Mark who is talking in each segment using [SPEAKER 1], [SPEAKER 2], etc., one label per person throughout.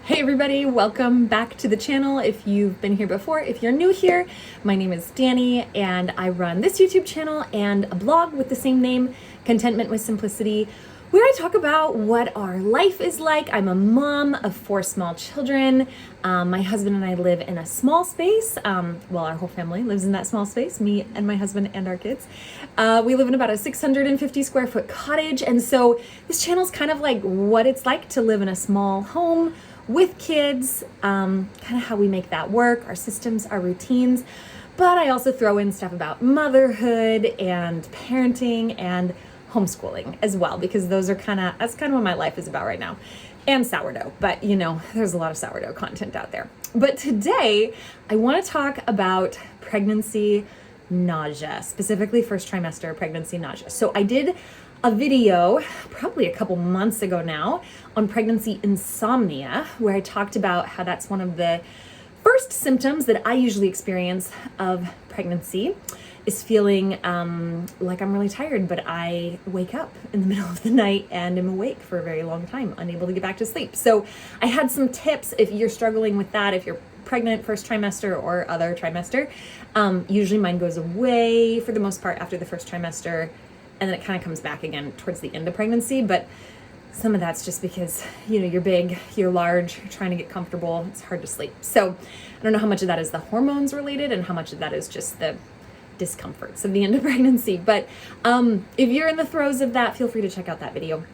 [SPEAKER 1] Hey everybody, welcome back to the channel. If you've been here before, if you're new here, my name is Danny and I run this YouTube channel and a blog with the same name, Contentment with Simplicity, where I talk about what our life is like. I'm a mom of 4 small children. My husband and I live in a small space. Well, our whole family lives in that small space, me and my husband and our kids. We live in about a 650 square foot cottage. And so this channel is kind of like what it's like to live in a small home with kids, kind of how we make that work, our systems, our routines. But I also throw in stuff about motherhood and parenting and homeschooling as well, because that's kind of what my life is about right now. And sourdough, but you know, there's a lot of sourdough content out there. But today I want to talk about pregnancy nausea, specifically first trimester pregnancy nausea. So I did a video probably a couple months ago now on pregnancy insomnia, where I talked about how that's one of the first symptoms that I usually experience of pregnancy, is feeling like I'm really tired, but I wake up in the middle of the night and am awake for a very long time, unable to get back to sleep. So I had some tips if you're struggling with that, if you're pregnant first trimester or other trimester. Usually mine goes away for the most part after the first trimester, and then it kind of comes back again towards the end of pregnancy. But some of that's just because, you know, you're big, you're large, you're trying to get comfortable, it's hard to sleep. So I don't know how much of that is the hormones related and how much of that is just the discomforts of the end of pregnancy. But if you're in the throes of that, feel free to check out that video.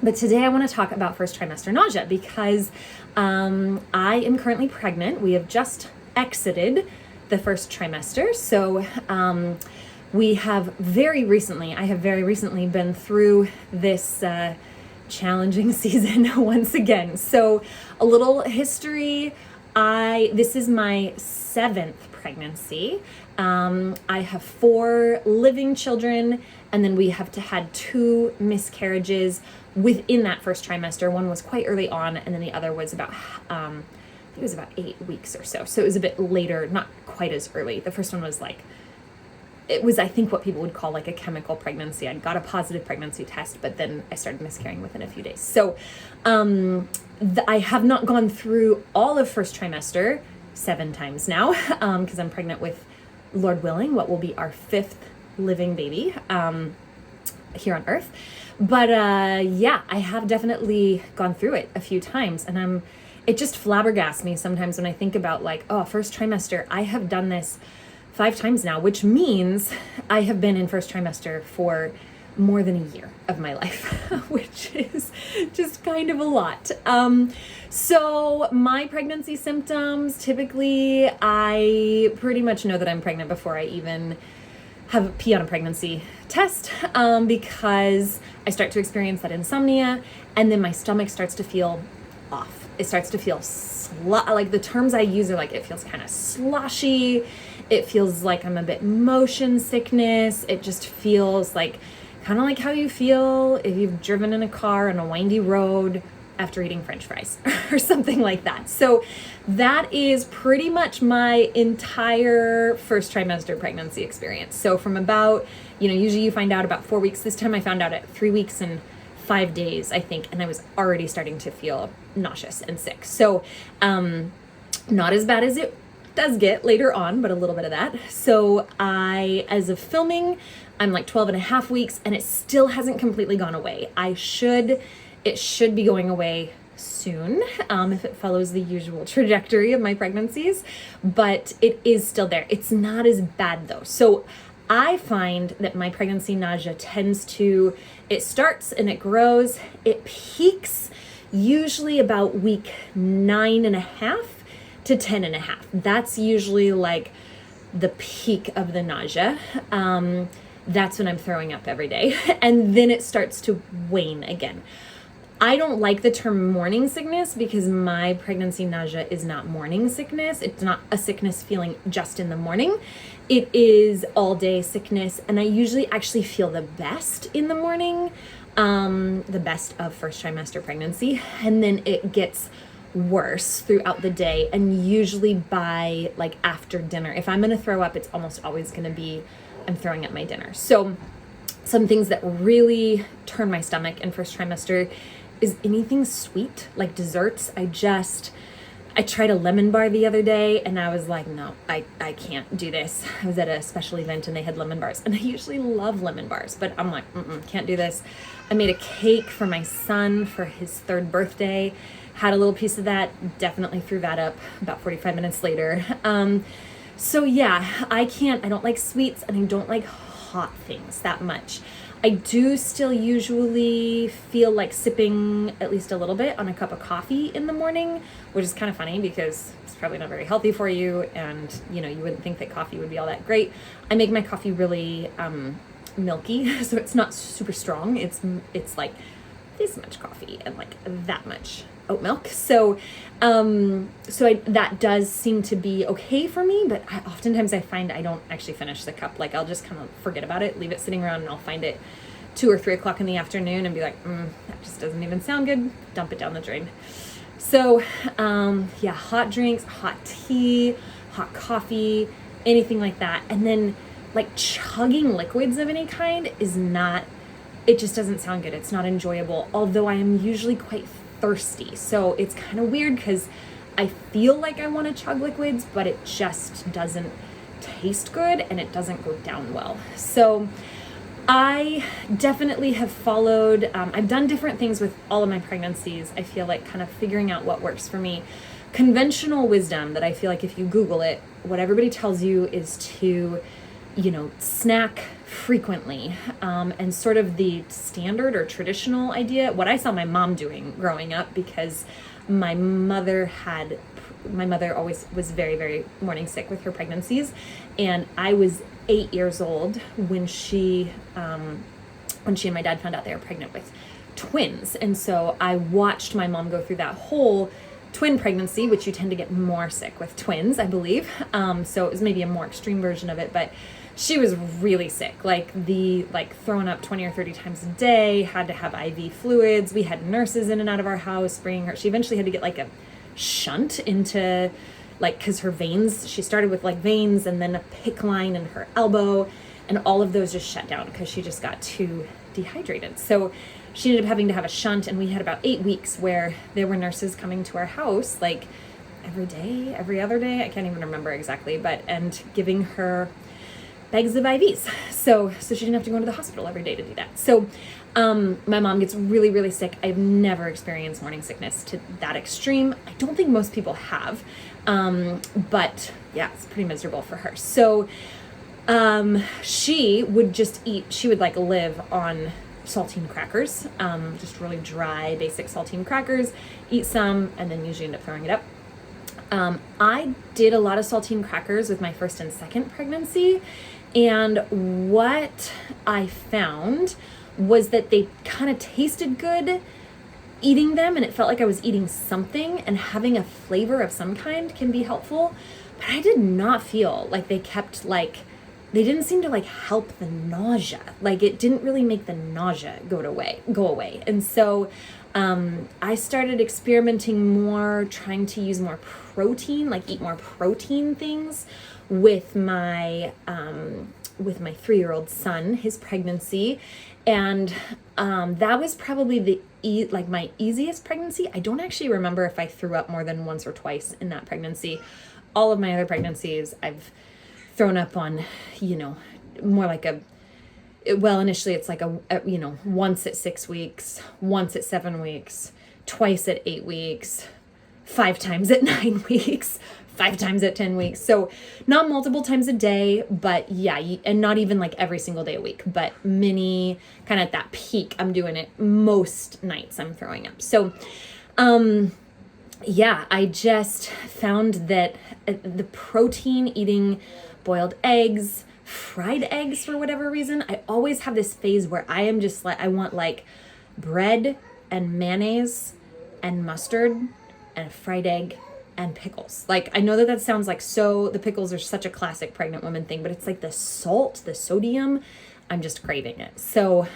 [SPEAKER 1] But today I want to talk about first trimester nausea because I am currently pregnant. We have just exited the first trimester. So I have very recently been through this challenging season once again. So a little history. This is my 7th pregnancy. I have 4 living children, and then we have had 2 miscarriages within that first trimester. One was quite early on, and then the other was about, I think it was about 8 weeks or so. So it was a bit later, not quite as early. The first one was I think what people would call like a chemical pregnancy. I got a positive pregnancy test, but then I started miscarrying within a few days. So I have not gone through all of first trimester 7 times now, because I'm pregnant with, Lord willing, what will be our 5th living baby here on earth. But yeah, I have definitely gone through it a few times, and it just flabbergasts me sometimes when I think about first trimester. I have done this 5 times now, which means I have been in first trimester for more than a year of my life, which is just kind of a lot. So my pregnancy symptoms, typically I pretty much know that I'm pregnant before I even have pee on a pregnancy test, because I start to experience that insomnia, and then my stomach starts to feel off. It starts to feel like the terms I use are like, it feels kind of sloshy. It feels like I'm a bit motion sickness. It just feels like kind of like how you feel if you've driven in a car on a windy road after eating French fries or something like that. So that is pretty much my entire first trimester pregnancy experience. So from about, usually you find out about 4 weeks. This time I found out at 3 weeks and 5 days, I think, and I was already starting to feel nauseous and sick. So not as bad as it does get later on, but a little bit of that. So as of filming, I'm like 12 and a half weeks, and it still hasn't completely gone away. It should be going away soon, if it follows the usual trajectory of my pregnancies, but it is still there. It's not as bad though. So I find that my pregnancy nausea it starts and it grows. It peaks usually about week 9.5 to 10.5. That's usually like the peak of the nausea. That's when I'm throwing up every day. And then it starts to wane again. I don't like the term morning sickness because my pregnancy nausea is not morning sickness. It's not a sickness feeling just in the morning. It is all day sickness. And I usually actually feel the best in the morning, the best of first trimester pregnancy. And then it gets worse throughout the day, and usually by after dinner. If I'm going to throw up, it's almost always going to be I'm throwing up my dinner. So some things that really turn my stomach in first trimester is anything sweet, like desserts. I tried a lemon bar the other day and I was like, no, I can't do this. I was at a special event and they had lemon bars, and I usually love lemon bars, but I'm like, can't do this. I made a cake for my son for his 3rd birthday, had a little piece of that, definitely threw that up about 45 minutes later. So yeah, I don't like sweets and I don't like hot things that much. I do still usually feel like sipping at least a little bit on a cup of coffee in the morning, which is kind of funny because it's probably not very healthy for you, and you wouldn't think that coffee would be all that great. I make my coffee really milky, so it's not super strong. It's like this much coffee and like that much oat milk. So that does seem to be okay for me, but oftentimes I find I don't actually finish the cup. Like I'll just kind of forget about it, leave it sitting around, and I'll find it 2 or 3 o'clock in the afternoon and be like, that just doesn't even sound good. Dump it down the drain. So yeah, hot drinks, hot tea, hot coffee, anything like that. And then like chugging liquids of any kind it just doesn't sound good. It's not enjoyable, although I am usually quite thirsty. So it's kind of weird because I feel like I want to chug liquids, but it just doesn't taste good and it doesn't go down well. So I definitely have followed, I've done different things with all of my pregnancies. I feel like kind of figuring out what works for me. Conventional wisdom that I feel like if you Google it, what everybody tells you is to, snack frequently, and sort of the standard or traditional idea, what I saw my mom doing growing up, because my mother always was very, very morning sick with her pregnancies, and I was 8 years old when she and my dad found out they were pregnant with twins. And so I watched my mom go through that whole twin pregnancy, which you tend to get more sick with twins, I believe. So it was maybe a more extreme version of it, but she was really sick, thrown up 20 or 30 times a day, had to have IV fluids. We had nurses in and out of our house bringing her. She eventually had to get like a shunt into because her veins, she started with veins and then a PICC line in her elbow, and all of those just shut down because she just got too dehydrated. So she ended up having to have a shunt, and we had about 8 weeks where there were nurses coming to our house every day, every other day, I can't even remember exactly, and giving her bags of IVs. So she didn't have to go into the hospital every day to do that. So my mom gets really, really sick. I've never experienced morning sickness to that extreme. I don't think most people have. But yeah, it's pretty miserable for her. So she would live on saltine crackers, just really dry, basic saltine crackers, eat some, and then usually end up throwing it up. I did a lot of saltine crackers with my 1st and 2nd pregnancy, and what I found was that they kind of tasted good eating them, and it felt like I was eating something, and having a flavor of some kind can be helpful. But I did not feel like they kept they didn't seem to help the nausea. It didn't really make the nausea go away. And so I started experimenting more, trying to use more protein, eat more protein things with my 3-year-old son, his pregnancy. And that was probably my easiest pregnancy. I don't actually remember if I threw up more than once or twice in that pregnancy. All of my other pregnancies, I've thrown up on, more initially it's once at 6 weeks, once at 7 weeks, twice at 8 weeks, 5 times at 9 weeks, 5 times at 10 weeks. So not multiple times a day, but yeah, and not even every single day a week, but many, kind of at that peak, I'm doing it most nights I'm throwing up. So, yeah, I just found that the protein, eating boiled eggs, fried eggs for whatever reason, I always have this phase where I am just I want bread and mayonnaise and mustard and a fried egg and pickles. I know that sounds the pickles are such a classic pregnant woman thing, but it's the salt, the sodium, I'm just craving it. So,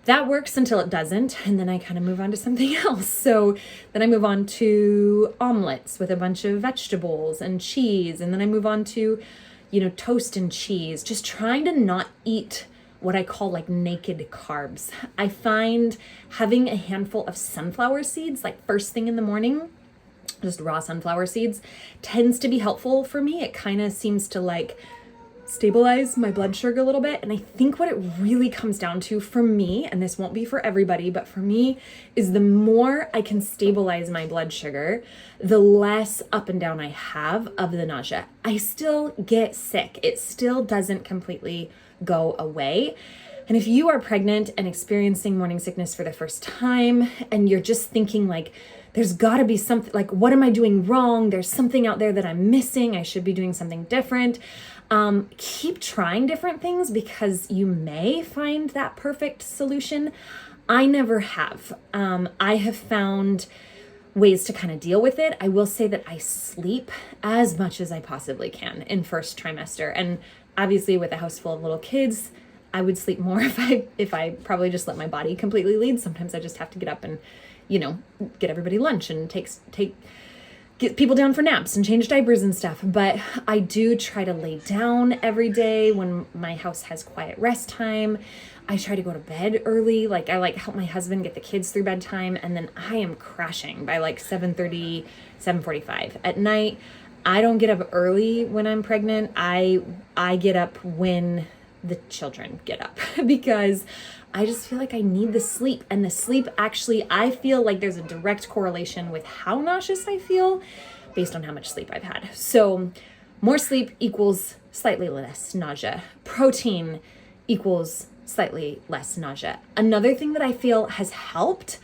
[SPEAKER 1] that works until it doesn't, and then I kind of move on to something else. So then I move on to omelets with a bunch of vegetables and cheese, and then I move on to, toast and cheese, just trying to not eat what I call like naked carbs. I find having a handful of sunflower seeds, like first thing in the morning, just raw sunflower seeds, tends to be helpful for me. It kind of seems to like stabilize my blood sugar a little bit. And I think what it really comes down to for me, and this won't be for everybody, but for me, is the more I can stabilize my blood sugar, the less up and down I have of the nausea. I still get sick. It still doesn't completely go away. And if you are pregnant and experiencing morning sickness for the first time, and you're just thinking like, there's gotta be something, like, what am I doing wrong? There's something out there that I'm missing. I should be doing something different. Keep trying different things because you may find that perfect solution. I never have. I have found ways to kind of deal with it. I will say that I sleep as much as I possibly can in first trimester. And obviously with a house full of little kids, I would sleep more if I probably just let my body completely lead. Sometimes I just have to get up and, get everybody lunch and get people down for naps and change diapers and stuff. But I do try to lay down every day when my house has quiet rest time. I try to go to bed early. Like I help my husband get the kids through bedtime, and then I am crashing by like 7:30, 7:45 at night. I don't get up early when I'm pregnant. I get up when the children get up because I just feel like I need the sleep. And the sleep, actually, I feel like there's a direct correlation with how nauseous I feel based on how much sleep I've had. So more sleep equals slightly less nausea. Protein equals slightly less nausea. Another thing that I feel has helped,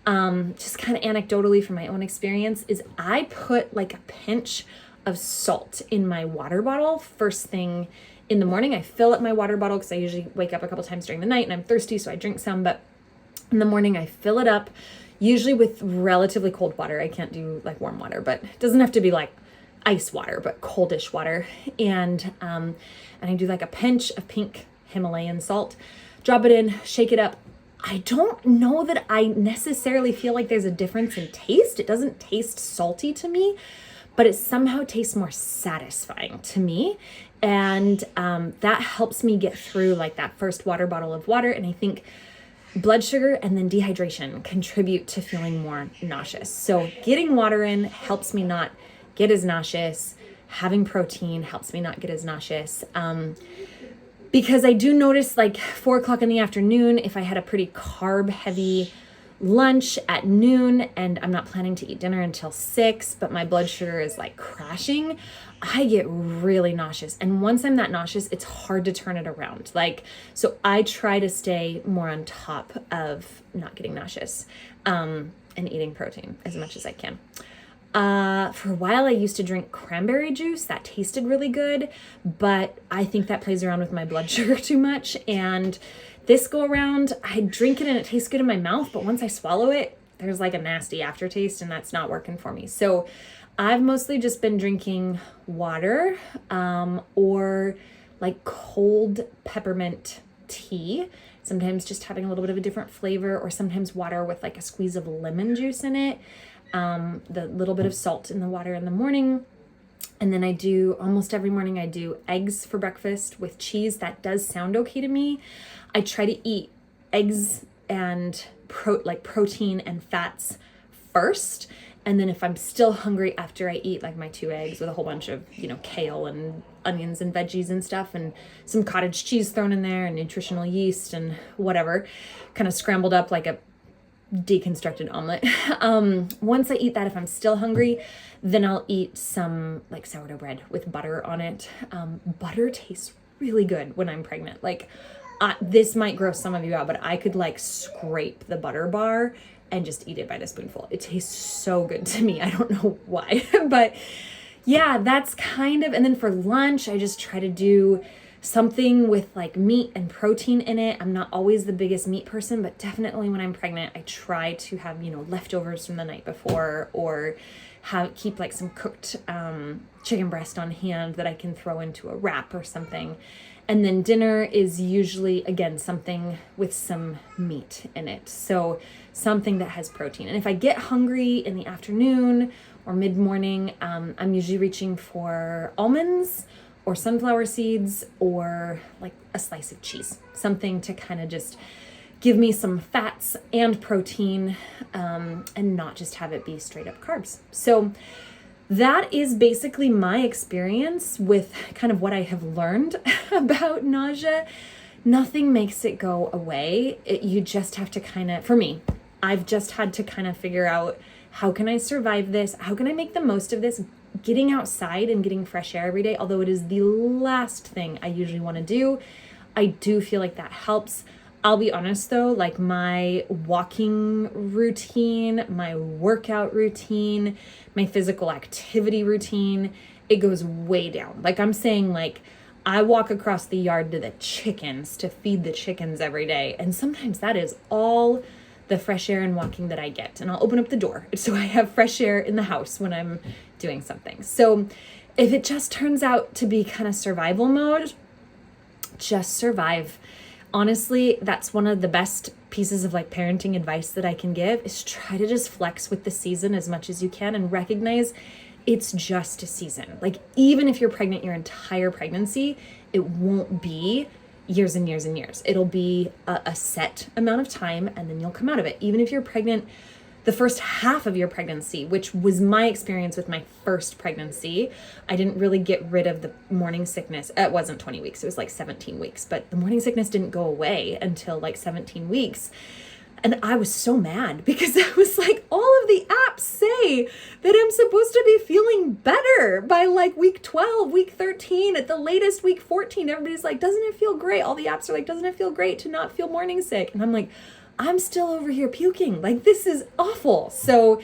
[SPEAKER 1] just kind of anecdotally from my own experience, is I put like a pinch of salt in my water bottle first thing in the morning. I fill up my water bottle because I usually wake up a couple times during the night and I'm thirsty, so I drink some. But in the morning, I fill it up, usually with relatively cold water. I can't do like warm water, but it doesn't have to be like ice water, but coldish water. And I do like a pinch of pink Himalayan salt, drop it in, shake it up. I don't know that I necessarily feel like there's a difference in taste. It doesn't taste salty to me, but it somehow tastes more satisfying to me. And that helps me get through like that first water bottle of water. And I think blood sugar and then dehydration contribute to feeling more nauseous. So getting water in helps me not get as nauseous. Having protein helps me not get as nauseous. Because I do notice like 4 o'clock in the afternoon, if I had a pretty carb heavy lunch at noon and I'm not planning to eat dinner until 6, but my blood sugar is like crashing, I get really nauseous. And once I'm that nauseous, it's hard to turn it around. So I try to stay more on top of not getting nauseous, and eating protein as much as I can. For a while, I used to drink cranberry juice. That tasted really good, but I think that plays around with my blood sugar too much. And this go around, I drink it and it tastes good in my mouth, but once I swallow it, there's like a nasty aftertaste, and that's not working for me. So I've mostly just been drinking water, or like cold peppermint tea. Sometimes just having a little bit of a different flavor, or sometimes water with like a squeeze of lemon juice in it. The little bit of salt in the water in the morning. And then almost every morning I do eggs for breakfast with cheese. That does sound okay to me. I try to eat eggs and protein and fats first. And then if I'm still hungry after I eat like my 2 eggs with a whole bunch of, kale and onions and veggies and stuff, and some cottage cheese thrown in there and nutritional yeast and whatever, kind of scrambled up like a deconstructed omelet. Once I eat that, if I'm still hungry, then I'll eat some like sourdough bread with butter on it. Butter tastes really good when I'm pregnant. This might gross some of you out, but I could like scrape the butter bar and just eat it by the spoonful. It tastes so good to me. I don't know why, but yeah, that's kind of, and then for lunch, I just try to do something with like meat and protein in it. I'm not always the biggest meat person, but definitely when I'm pregnant, I try to have, leftovers from the night before, or keep like some cooked chicken breast on hand that I can throw into a wrap or something. And then dinner is usually, again, something with some meat in it. So something that has protein. And if I get hungry in the afternoon or mid-morning, I'm usually reaching for almonds or sunflower seeds or like a slice of cheese, something to kind of just give me some fats and protein, and not just have it be straight up carbs. So that is basically my experience with kind of what I have learned about nausea. Nothing makes it go away. You just have to kind of, for me, I've just had to kind of figure out, how can I survive this? How can I make the most of this? Getting outside and getting fresh air every day, although it is the last thing I usually want to do, I do feel like that helps. I'll be honest though, like my walking routine, my workout routine, my physical activity routine, it goes way down. Like I'm saying, like I walk across the yard to the chickens to feed the chickens every day. And sometimes that is all the fresh air and walking that I get. And I'll open up the door so I have fresh air in the house when I'm doing something. So if it just turns out to be kind of survival mode, just survive. Honestly, that's one of the best pieces of like parenting advice that I can give, is try to just flex with the season as much as you can and recognize it's just a season. Like even if you're pregnant your entire pregnancy, it won't be years and years and years. It'll be a set amount of time and then you'll come out of it. Even if you're pregnant the first half of your pregnancy, which was my experience with my first pregnancy, I didn't really get rid of the morning sickness. It wasn't 20 weeks, it was like 17 weeks, but the morning sickness didn't go away until like 17 weeks. And I was so mad because I was like, all of the apps say that I'm supposed to be feeling better by like week 12, week 13, at the latest week 14. Everybody's like, doesn't it feel great? All the apps are like, doesn't it feel great to not feel morning sick? And I'm like, I'm still over here puking. Like, this is awful. So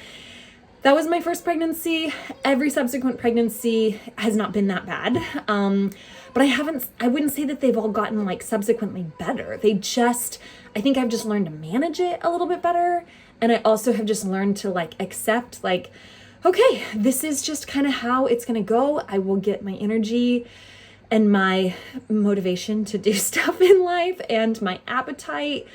[SPEAKER 1] that was my first pregnancy. Every subsequent pregnancy has not been that bad. But I wouldn't say that they've all gotten like subsequently better. I think I've just learned to manage it a little bit better. And I also have just learned to like accept like, okay, this is just kind of how it's going to go. I will get my energy and my motivation to do stuff in life and my appetite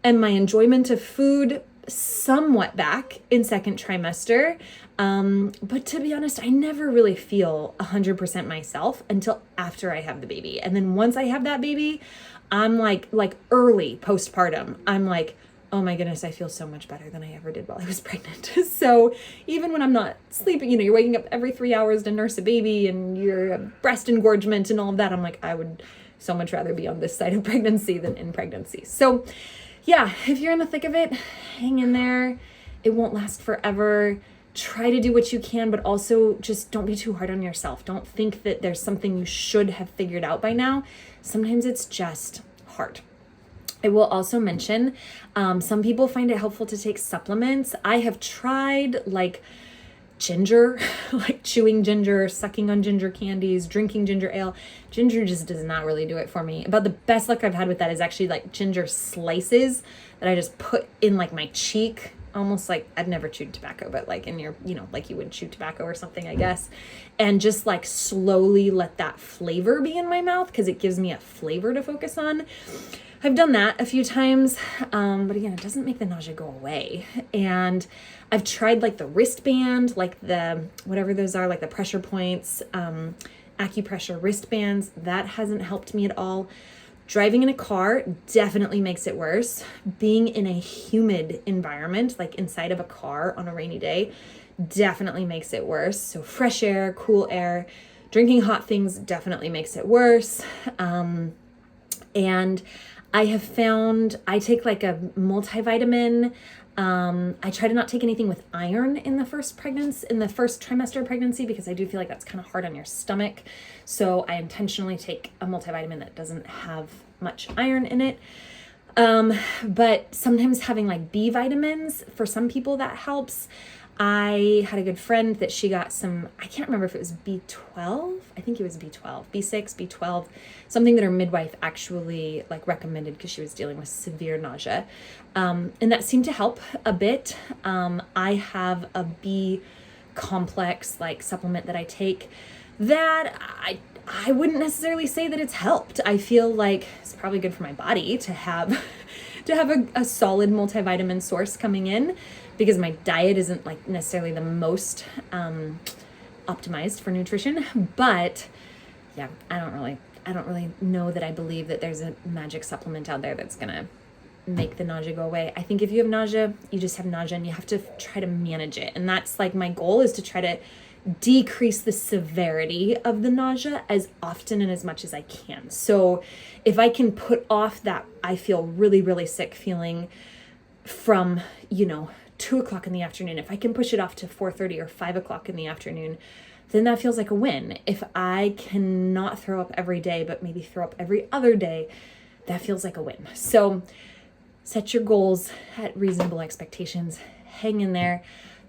[SPEAKER 1] and my enjoyment of food somewhat back in second trimester. But to be honest, I never really feel 100% myself until after I have the baby. And then once I have that baby, I'm like early postpartum, I'm like, oh my goodness, I feel so much better than I ever did while I was pregnant. So even when I'm not sleeping, you're waking up every 3 hours to nurse a baby and your breast engorgement and all of that, I'm like, I would so much rather be on this side of pregnancy than in pregnancy. So yeah, if you're in the thick of it, hang in there. It won't last forever. Try to do what you can, but also just don't be too hard on yourself. Don't think that there's something you should have figured out by now. Sometimes it's just hard. I will also mention, some people find it helpful to take supplements. I have tried like ginger, like chewing ginger, sucking on ginger candies, drinking ginger ale. Ginger just does not really do it for me. About the best luck I've had with that is actually like ginger slices that I just put in like my cheek, almost like I've never chewed tobacco, but like in your, like you would chew tobacco or something, I guess, and just like slowly let that flavor be in my mouth because it gives me a flavor to focus on. I've done that a few times, but again, it doesn't make the nausea go away. And I've tried like the wristband, like the, whatever those are, like the pressure points, acupressure wristbands. That hasn't helped me at all. Driving in a car definitely makes it worse. Being in a humid environment, like inside of a car on a rainy day, definitely makes it worse. So fresh air, cool air, drinking hot things definitely makes it worse. And I have found I take like a multivitamin. I try to not take anything with iron in the first trimester of pregnancy, because I do feel like that's kind of hard on your stomach. So I intentionally take a multivitamin that doesn't have much iron in it. But sometimes having like B vitamins, for some people that helps. I had a good friend that she got some, I can't remember if it was B12. I think it was B12, B6, B12, something that her midwife actually like recommended because she was dealing with severe nausea. And that seemed to help a bit. I have a B complex like supplement that I take that I wouldn't necessarily say that it's helped. I feel like it's probably good for my body to have a solid multivitamin source coming in, because my diet isn't like necessarily the most optimized for nutrition. But yeah, I don't really know that I believe that there's a magic supplement out there that's gonna make the nausea go away. I think if you have nausea, you just have nausea and you have to try to manage it. And that's like my goal, is to try to decrease the severity of the nausea as often and as much as I can. So if I can put off that I feel really, really sick feeling from, 2 o'clock in the afternoon, if I can push it off to 4:30 or 5 o'clock in the afternoon, then that feels like a win. If I cannot throw up every day, but maybe throw up every other day, that feels like a win. So set your goals at reasonable expectations. Hang in there.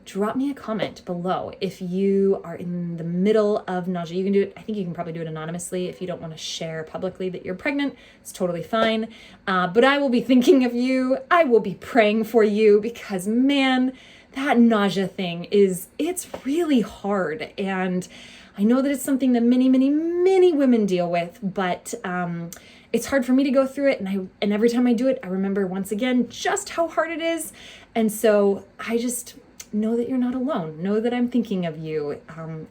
[SPEAKER 1] Drop me a comment below if you are in the middle of nausea. You can do it, I think you can probably do it anonymously if you don't want to share publicly that you're pregnant. It's totally fine. But I will be thinking of you. I will be praying for you, because man, that nausea thing it's really hard. And I know that it's something that many, many, many women deal with, but it's hard for me to go through it. And every time I do it, I remember once again just how hard it is. And so I just know that you're not alone. Know that I'm thinking of you.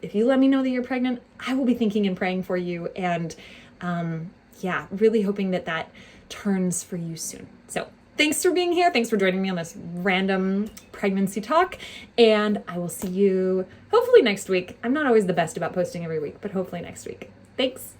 [SPEAKER 1] If you let me know that you're pregnant, I will be thinking and praying for you. And really hoping that turns for you soon. So thanks for being here. Thanks for joining me on this random pregnancy talk. And I will see you hopefully next week. I'm not always the best about posting every week, but hopefully next week. Thanks.